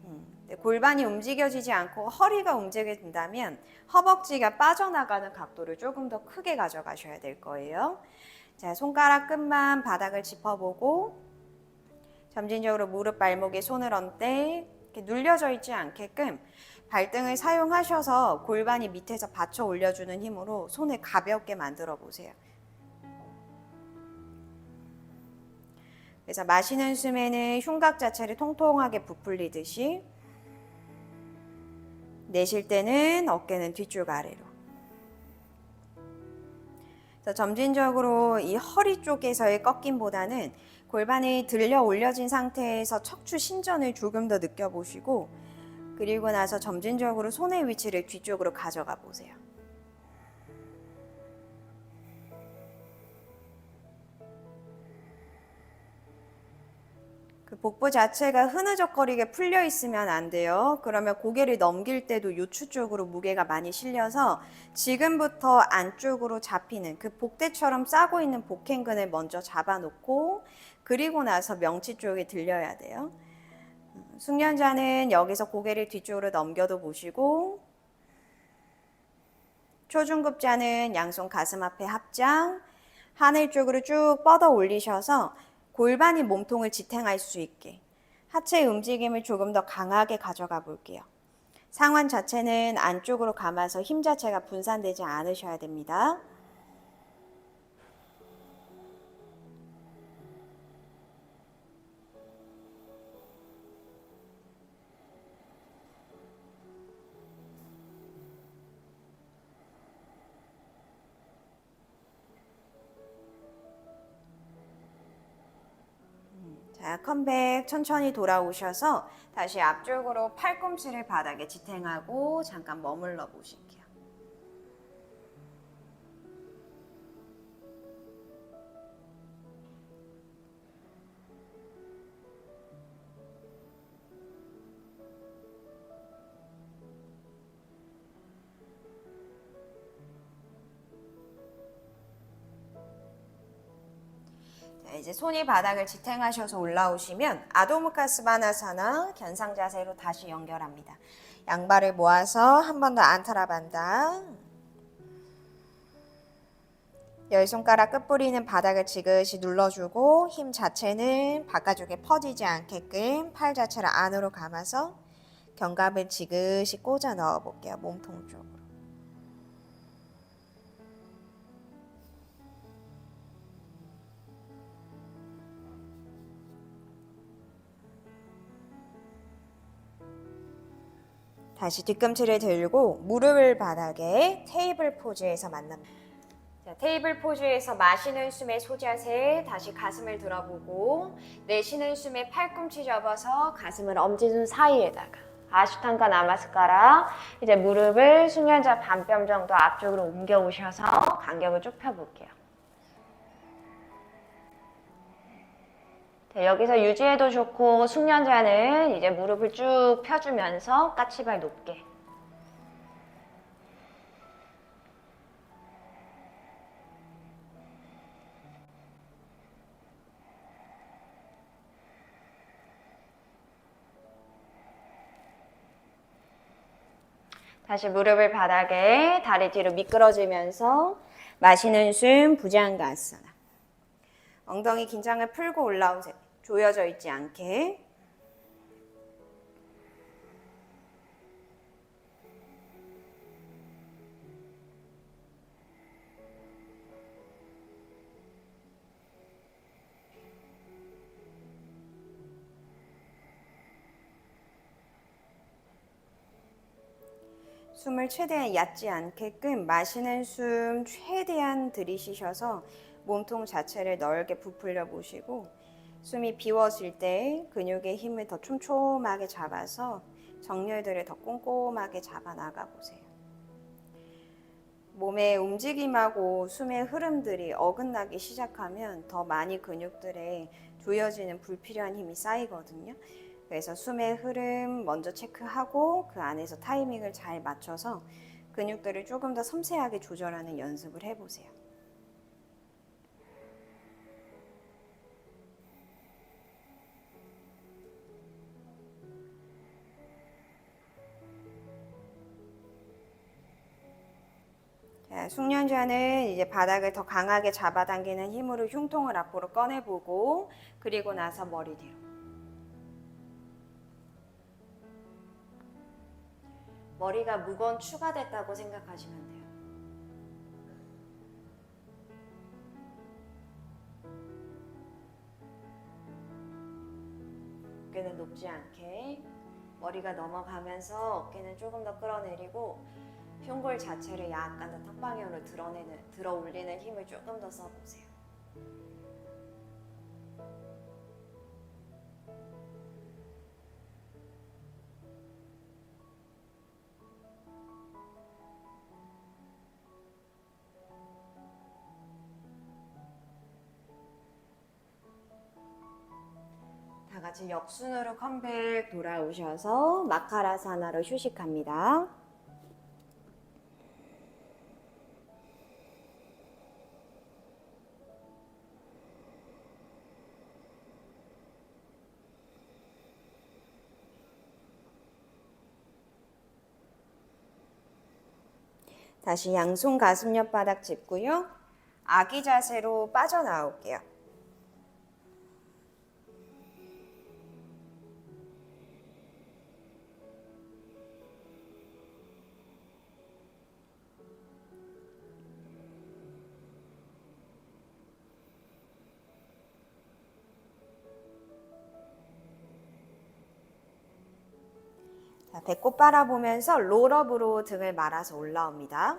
S1: 골반이 움직여지지 않고 허리가 움직이게 된다면 허벅지가 빠져나가는 각도를 조금 더 크게 가져가셔야 될 거예요. 자, 손가락 끝만 바닥을 짚어보고 점진적으로 무릎 발목에 손을 얹되 이렇게 눌려져 있지 않게끔 발등을 사용하셔서 골반이 밑에서 받쳐 올려주는 힘으로 손을 가볍게 만들어 보세요. 그래서 마시는 숨에는 흉곽 자체를 통통하게 부풀리듯이, 내쉴 때는 어깨는 뒤쪽 아래로. 그래서 점진적으로 이 허리 쪽에서의 꺾임보다는 골반이 들려 올려진 상태에서 척추 신전을 조금 더 느껴보시고, 그리고 나서 점진적으로 손의 위치를 뒤쪽으로 가져가 보세요. 그 복부 자체가 흐느적거리게 풀려 있으면 안 돼요. 그러면 고개를 넘길 때도 요추 쪽으로 무게가 많이 실려서 지금부터 안쪽으로 잡히는 그 복대처럼 싸고 있는 복행근을 먼저 잡아놓고 그리고 나서 명치 쪽에 들려야 돼요. 숙련자는 여기서 고개를 뒤쪽으로 넘겨도 보시고, 초중급자는 양손 가슴 앞에 합장, 하늘 쪽으로 쭉 뻗어 올리셔서 골반이 몸통을 지탱할 수 있게 하체 움직임을 조금 더 강하게 가져가 볼게요. 상완 자체는 안쪽으로 감아서 힘 자체가 분산되지 않으셔야 됩니다. 자, 컴백 천천히 돌아오셔서 다시 앞쪽으로 팔꿈치를 바닥에 지탱하고 잠깐 머물러 보실게요. 이제 손이 바닥을 지탱하셔서 올라오시면 아도무카스바나사나 견상 자세로 다시 연결합니다. 양발을 모아서 한 번 더 안타라반다. 열 손가락 끝부리는 바닥을 지그시 눌러주고 힘 자체는 바깥쪽에 퍼지지 않게끔 팔 자체를 안으로 감아서 견갑을 지그시 꽂아 넣어 볼게요. 몸통 쪽으로. 다시 뒤꿈치를 들고 무릎을 바닥에 테이블 포즈에서 만납니다. 자, 테이블 포즈에서 마시는 숨에 소자세, 다시 가슴을 들어보고 내쉬는 숨에 팔꿈치 접어서 가슴을 엄지손 사이에다가 아슈탄가 나마스카라. 이제 무릎을 숙련자 반뼘 정도 앞쪽으로 옮겨 오셔서 간격을 쭉 펴볼게요. 여기서 유지해도 좋고 숙련자는 이제 무릎을 쭉 펴주면서 까치발 높게. 다시 무릎을 바닥에 다리 뒤로 미끄러지면서 마시는 숨 부장가아사나. 엉덩이 긴장을 풀고 올라오세요. 조여져 있지 않게. 숨을 최대한 얕지 않게끔 마시는 숨 최대한 들이쉬셔서 몸통 자체를 넓게 부풀려 보시고, 숨이 비워질 때 근육의 힘을 더 촘촘하게 잡아서 정렬들을 더 꼼꼼하게 잡아 나가 보세요. 몸의 움직임하고 숨의 흐름들이 어긋나기 시작하면 더 많이 근육들에 조여지는 불필요한 힘이 쌓이거든요.
S2: 그래서 숨의 흐름 먼저 체크하고 그 안에서 타이밍을 잘 맞춰서 근육들을 조금 더 섬세하게 조절하는 연습을 해보세요. 자, 숙련자는 이제 바닥을 더 강하게 잡아당기는 힘으로 흉통을 앞으로 꺼내보고 그리고 나서 머리 뒤로. 머리가 무건 추가됐다고 생각하시면 돼요. 어깨는 높지 않게 머리가 넘어가면서 어깨는 조금 더 끌어내리고 흉골 자체를 약간 더 턱 방향으로 들어 올리는 힘을 조금 더 써보세요. 다 같이 역순으로 컴백 돌아오셔서 마카라사나로 휴식합니다. 다시 양손 가슴 옆바닥 짚고요. 아기 자세로 빠져나올게요. 자, 배꼽 바라보면서 롤업으로 등을 말아서 올라옵니다.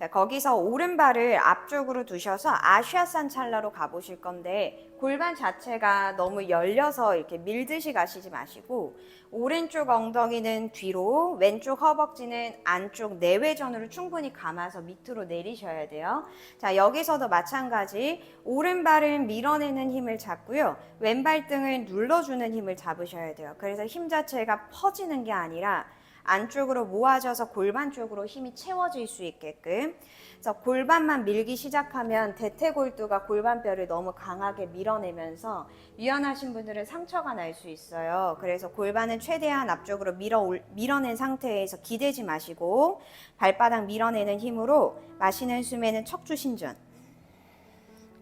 S2: 자, 거기서 오른발을 앞쪽으로 두셔서 아시아산 찰나로 가보실 건데 골반 자체가 너무 열려서 이렇게 밀듯이 가시지 마시고 오른쪽 엉덩이는 뒤로 왼쪽 허벅지는 안쪽 내외전으로 충분히 감아서 밑으로 내리셔야 돼요. 자, 여기서도 마찬가지 오른발은 밀어내는 힘을 잡고요. 왼발 등을 눌러주는 힘을 잡으셔야 돼요. 그래서 힘 자체가 퍼지는 게 아니라 안쪽으로 모아져서 골반 쪽으로 힘이 채워질 수 있게끔. 그래서 골반만 밀기 시작하면 대퇴골두가 골반뼈를 너무 강하게 밀어내면서 유연하신 분들은 상처가 날 수 있어요. 그래서 골반은 최대한 앞쪽으로 밀어낸 상태에서 기대지 마시고 발바닥 밀어내는 힘으로 마시는 숨에는 척추 신전.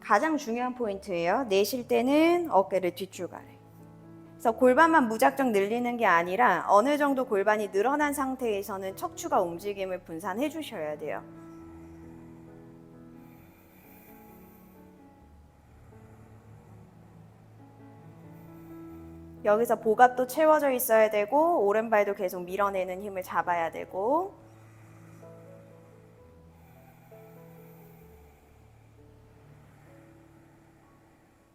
S2: 가장 중요한 포인트예요. 내쉴 때는 어깨를 뒤쪽 아래. 그래서 골반만 무작정 늘리는 게 아니라 어느 정도 골반이 늘어난 상태에서는 척추가 움직임을 분산해 주셔야 돼요. 여기서 복압도 채워져 있어야 되고 오른발도 계속 밀어내는 힘을 잡아야 되고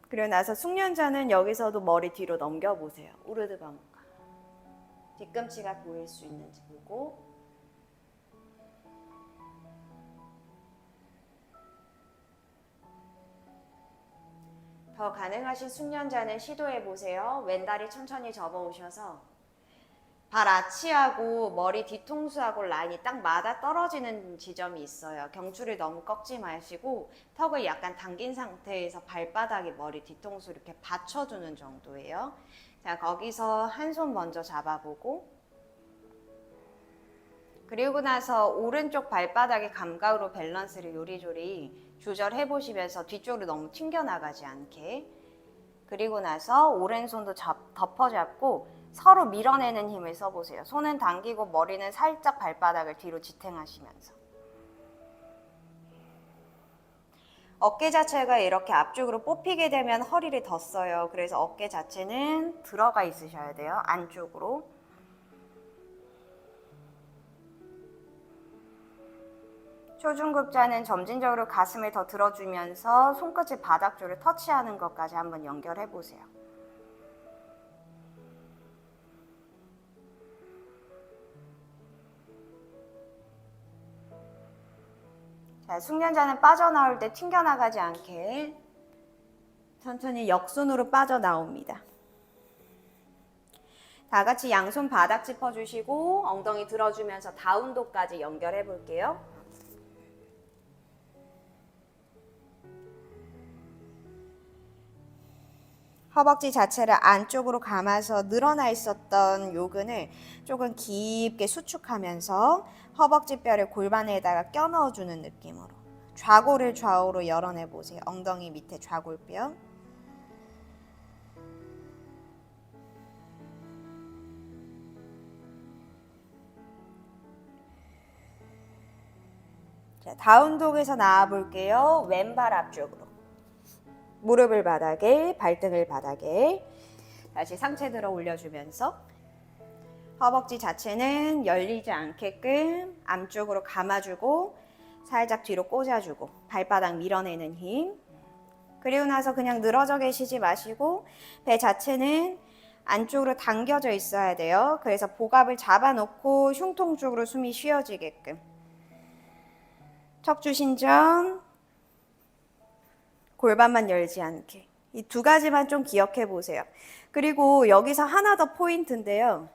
S2: 그리고 나서 숙련자는 여기서도 머리 뒤로 넘겨보세요. 우르드바문가. 뒤꿈치가 보일 수 있는지 보고 더 가능하신 숙련자는 시도해보세요. 왼다리 천천히 접어오셔서 발 아치하고 머리 뒤통수하고 라인이 딱 맞아 떨어지는 지점이 있어요. 경추를 너무 꺾지 마시고 턱을 약간 당긴 상태에서 발바닥이 머리 뒤통수 이렇게 받쳐주는 정도예요. 자, 거기서 한 손 먼저 잡아보고 그리고 나서 오른쪽 발바닥의 감각으로 밸런스를 요리조리 조절해 보시면서 뒤쪽으로 너무 튕겨나가지 않게 그리고 나서 오른손도 덮어잡고 서로 밀어내는 힘을 써보세요. 손은 당기고 머리는 살짝 발바닥을 뒤로 지탱하시면서 어깨 자체가 이렇게 앞쪽으로 뽑히게 되면 허리를 더 써요. 그래서 어깨 자체는 들어가 있으셔야 돼요. 안쪽으로. 초중급자는 점진적으로 가슴을 더 들어주면서 손끝을 바닥 쪽을 터치하는 것까지 한번 연결해 보세요. 자, 숙련자는 빠져나올 때 튕겨나가지 않게 천천히 역순으로 빠져나옵니다.
S1: 다 같이 양손 바닥 짚어주시고 엉덩이 들어주면서 다운독까지 연결해 볼게요.
S2: 허벅지 자체를 안쪽으로 감아서 늘어나 있었던 요근을 조금 깊게 수축하면서 허벅지 뼈를 골반에다가 껴 넣어주는 느낌으로 좌골을 좌우로 열어내 보세요. 엉덩이 밑에 좌골뼈. 자, 다운독에서 나와 볼게요. 왼발 앞쪽으로. 무릎을 바닥에, 발등을 바닥에. 다시 상체 들어 올려주면서 허벅지 자체는 열리지 않게끔 안쪽으로 감아주고 살짝 뒤로 꽂아주고 발바닥 밀어내는 힘. 그리고 나서 그냥 늘어져 계시지 마시고 배 자체는 안쪽으로 당겨져 있어야 돼요. 그래서 복압을 잡아놓고 흉통 쪽으로 숨이 쉬어지게끔. 척추 신전, 골반만 열지 않게. 이 두 가지만 좀 기억해 보세요. 그리고 여기서 하나 더 포인트인데요.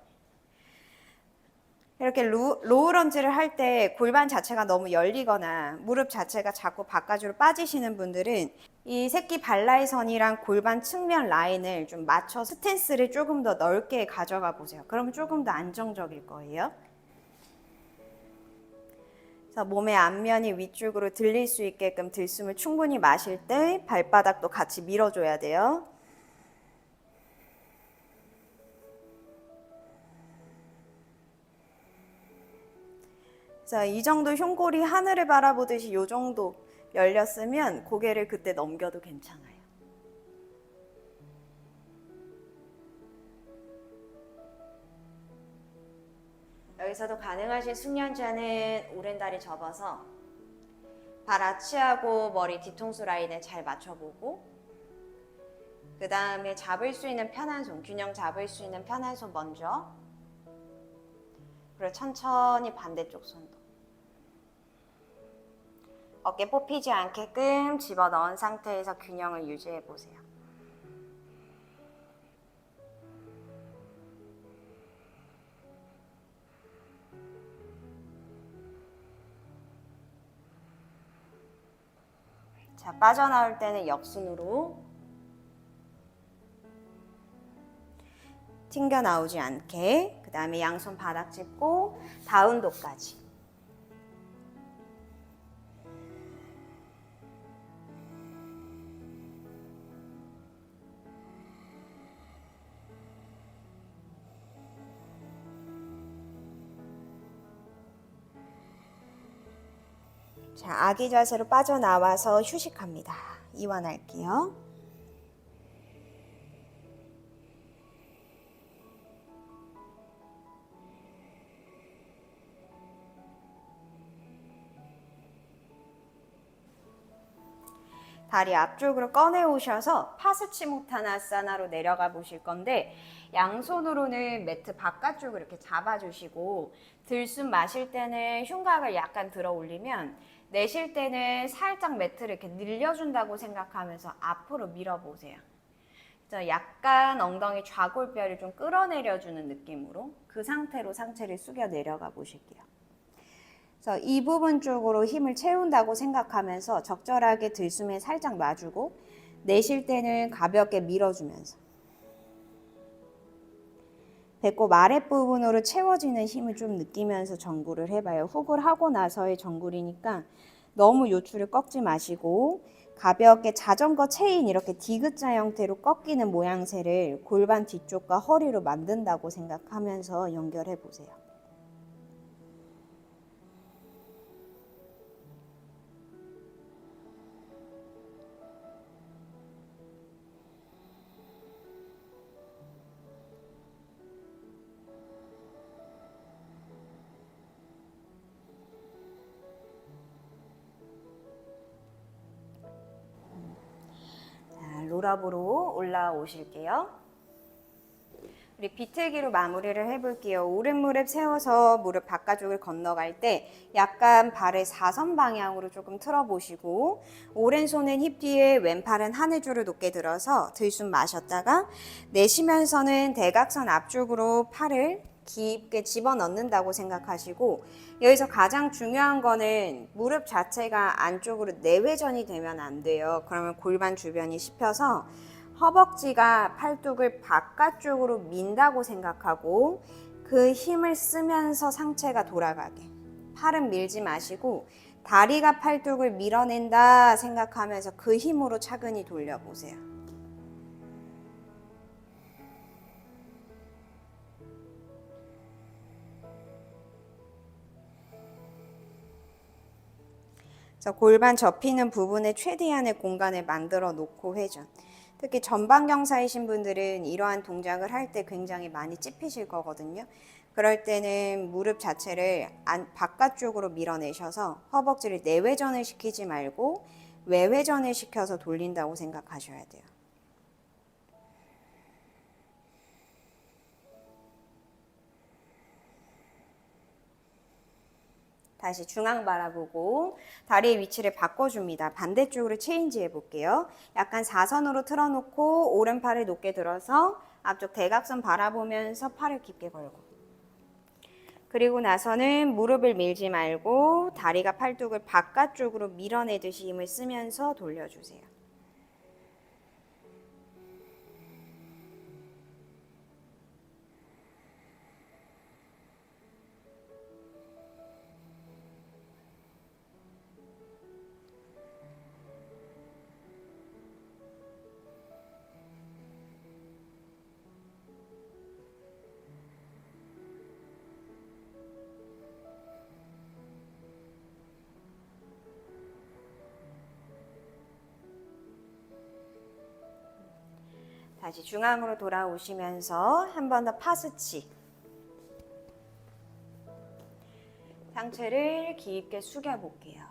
S2: 이렇게 로우 런지를 할 때 골반 자체가 너무 열리거나 무릎 자체가 자꾸 바깥으로 빠지시는 분들은 이 새끼 발라이선이랑 골반 측면 라인을 좀 맞춰 스탠스를 조금 더 넓게 가져가 보세요. 그러면 조금 더 안정적일 거예요. 그래서 몸의 앞면이 위쪽으로 들릴 수 있게끔 들숨을 충분히 마실 때 발바닥도 같이 밀어줘야 돼요. 자, 이 정도 흉골이 하늘을 바라보듯이 이 정도 열렸으면 고개를 그때 넘겨도 괜찮아요. 여기서도 가능하신 숙련자는 오른다리 접어서 발 아치하고 머리 뒤통수 라인을 잘 맞춰보고 그 다음에 잡을 수 있는 편한 손, 균형 잡을 수 있는 편한 손 먼저 그리고 천천히 반대쪽 손도 어깨 뽑히지 않게끔 집어넣은 상태에서 균형을 유지해 보세요. 자, 빠져나올 때는 역순으로 튕겨 나오지 않게 그 다음에 양손 바닥 짚고 다운독까지. 자, 아기 자세로 빠져나와서 휴식합니다. 이완할게요. 다리 앞쪽으로 꺼내 오셔서 파스치모타나사나로 내려가 보실 건데 양손으로는 매트 바깥쪽을 이렇게 잡아주시고 들숨 마실 때는 흉곽을 약간 들어 올리면 내쉴 때는 살짝 매트를 이렇게 늘려준다고 생각하면서 앞으로 밀어보세요. 약간 엉덩이 좌골뼈를 좀 끌어내려주는 느낌으로 그 상태로 상체를 숙여 내려가 보실게요. 그래서 이 부분 쪽으로 힘을 채운다고 생각하면서 적절하게 들숨에 살짝 놔주고 내쉴 때는 가볍게 밀어주면서 배꼽 아랫부분으로 채워지는 힘을 좀 느끼면서 정굴을 해봐요. 훅을 하고 나서의 정굴이니까 너무 요추를 꺾지 마시고 가볍게 자전거 체인 이렇게 디귿자 형태로 꺾이는 모양새를 골반 뒤쪽과 허리로 만든다고 생각하면서 연결해 보세요. 롤업으로 올라오실게요. 우리 비틀기로 마무리를 해볼게요. 오른 무릎 세워서 무릎 바깥쪽을 건너갈 때 약간 발을 사선 방향으로 조금 틀어보시고 오른손은 힙 뒤에 왼팔은 하늘줄을 높게 들어서 들숨 마셨다가 내쉬면서는 대각선 앞쪽으로 팔을 깊게 집어넣는다고 생각하시고 여기서 가장 중요한 거는 무릎 자체가 안쪽으로 내회전이 되면 안 돼요. 그러면 골반 주변이 씹혀서 허벅지가 팔뚝을 바깥쪽으로 민다고 생각하고 그 힘을 쓰면서 상체가 돌아가게. 팔은 밀지 마시고 다리가 팔뚝을 밀어낸다 생각하면서 그 힘으로 차근히 돌려보세요. 그래서 골반 접히는 부분에 최대한의 공간을 만들어 놓고 회전. 특히 전방경사이신 분들은 이러한 동작을 할 때 굉장히 많이 찝히실 거거든요. 그럴 때는 무릎 자체를 바깥쪽으로 밀어내셔서 허벅지를 내회전을 시키지 말고 외회전을 시켜서 돌린다고 생각하셔야 돼요. 다시 중앙 바라보고 다리의 위치를 바꿔줍니다. 반대쪽으로 체인지 해볼게요. 약간 사선으로 틀어놓고 오른팔을 높게 들어서 앞쪽 대각선 바라보면서 팔을 깊게 걸고 그리고 나서는 무릎을 밀지 말고 다리가 팔뚝을 바깥쪽으로 밀어내듯이 힘을 쓰면서 돌려주세요. 다시 중앙으로 돌아오시면서 한 번 더 파스치. 상체를 깊게 숙여 볼게요.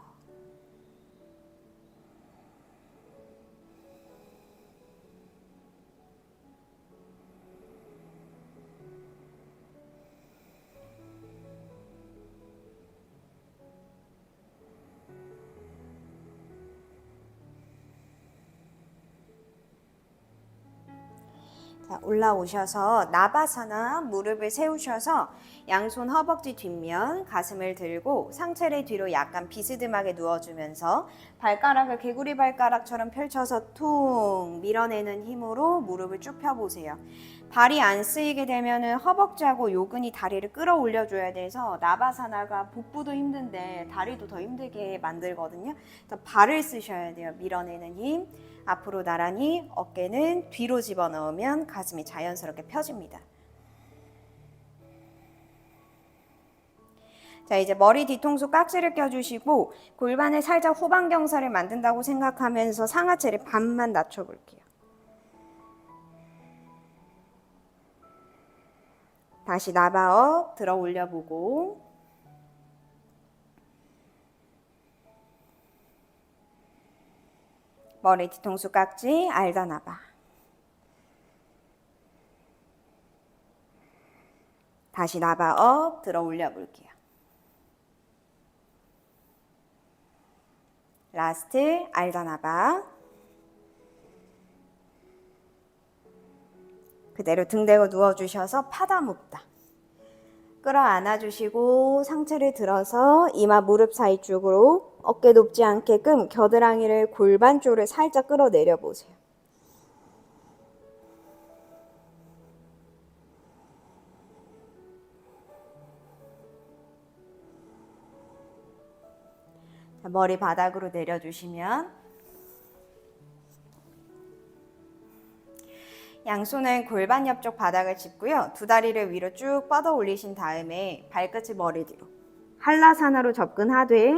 S2: 자, 올라오셔서 나바사나 무릎을 세우셔서 양손 허벅지 뒷면 가슴을 들고 상체를 뒤로 약간 비스듬하게 누워주면서 발가락을 개구리 발가락처럼 펼쳐서 퉁 밀어내는 힘으로 무릎을 쭉 펴보세요. 발이 안 쓰이게 되면은 허벅지하고 요근이 다리를 끌어올려 줘야 돼서 나바사나가 복부도 힘든데 다리도 더 힘들게 만들거든요. 그래서 발을 쓰셔야 돼요. 밀어내는 힘. 앞으로 나란히 어깨는 뒤로 집어넣으면 가슴이 자연스럽게 펴집니다. 자, 이제 머리 뒤통수 깍지를 껴주시고 골반을 살짝 후방경사를 만든다고 생각하면서 상하체를 반만 낮춰볼게요. 다시 나바업 들어 올려보고 머리 뒤통수 깍지 알다 나바. 다시 나바업 들어 올려볼게요. 라스트 알다 나바. 그대로 등 대고 누워주셔서 파다 묵다. 끌어안아 주시고 상체를 들어서 이마 무릎 사이 쪽으로 어깨 높지 않게끔 겨드랑이를 골반 쪽으로 살짝 끌어내려 보세요. 자, 머리 바닥으로 내려주시면 양손은 골반 옆쪽 바닥을 짚고요. 두 다리를 위로 쭉 뻗어 올리신 다음에 발끝을 머리 뒤로 한라사나로 접근하되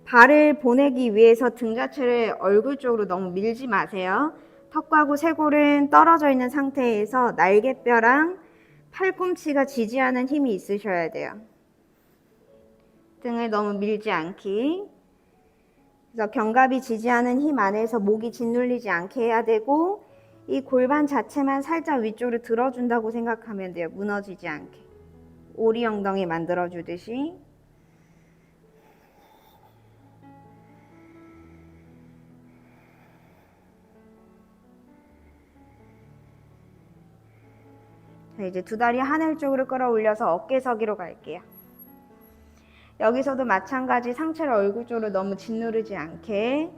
S2: 발을 보내기 위해서 등 자체를 얼굴 쪽으로 너무 밀지 마세요. 턱하고 쇄골은 떨어져 있는 상태에서 날개뼈랑 팔꿈치가 지지하는 힘이 있으셔야 돼요. 등을 너무 밀지 않기. 그래서 견갑이 지지하는 힘 안에서 목이 짓눌리지 않게 해야 되고 이 골반 자체만 살짝 위쪽으로 들어준다고 생각하면 돼요. 무너지지 않게. 오리 엉덩이 만들어주듯이. 자, 이제 두 다리 하늘 쪽으로 끌어올려서 어깨서기로 갈게요. 여기서도 마찬가지 상체를 얼굴 쪽으로 너무 짓누르지 않게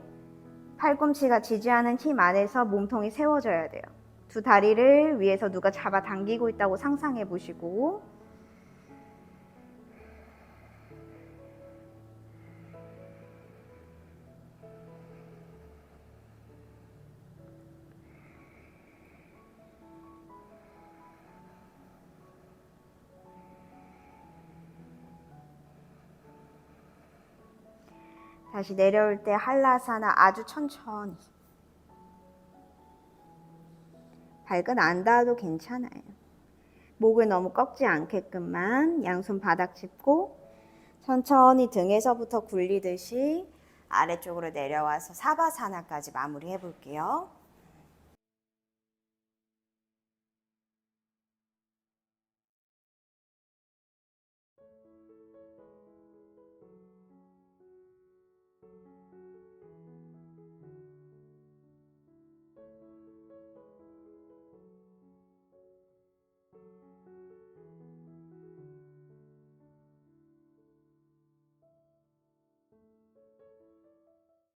S2: 팔꿈치가 지지하는 힘 안에서 몸통이 세워져야 돼요. 두 다리를 위에서 누가 잡아 당기고 있다고 상상해 보시고 다시 내려올 때 한라사나 아주 천천히. 발끝 안 닿아도 괜찮아요. 목을 너무 꺾지 않게끔만 양손 바닥 짚고 천천히 등에서부터 굴리듯이 아래쪽으로 내려와서 사바사나까지 마무리해 볼게요.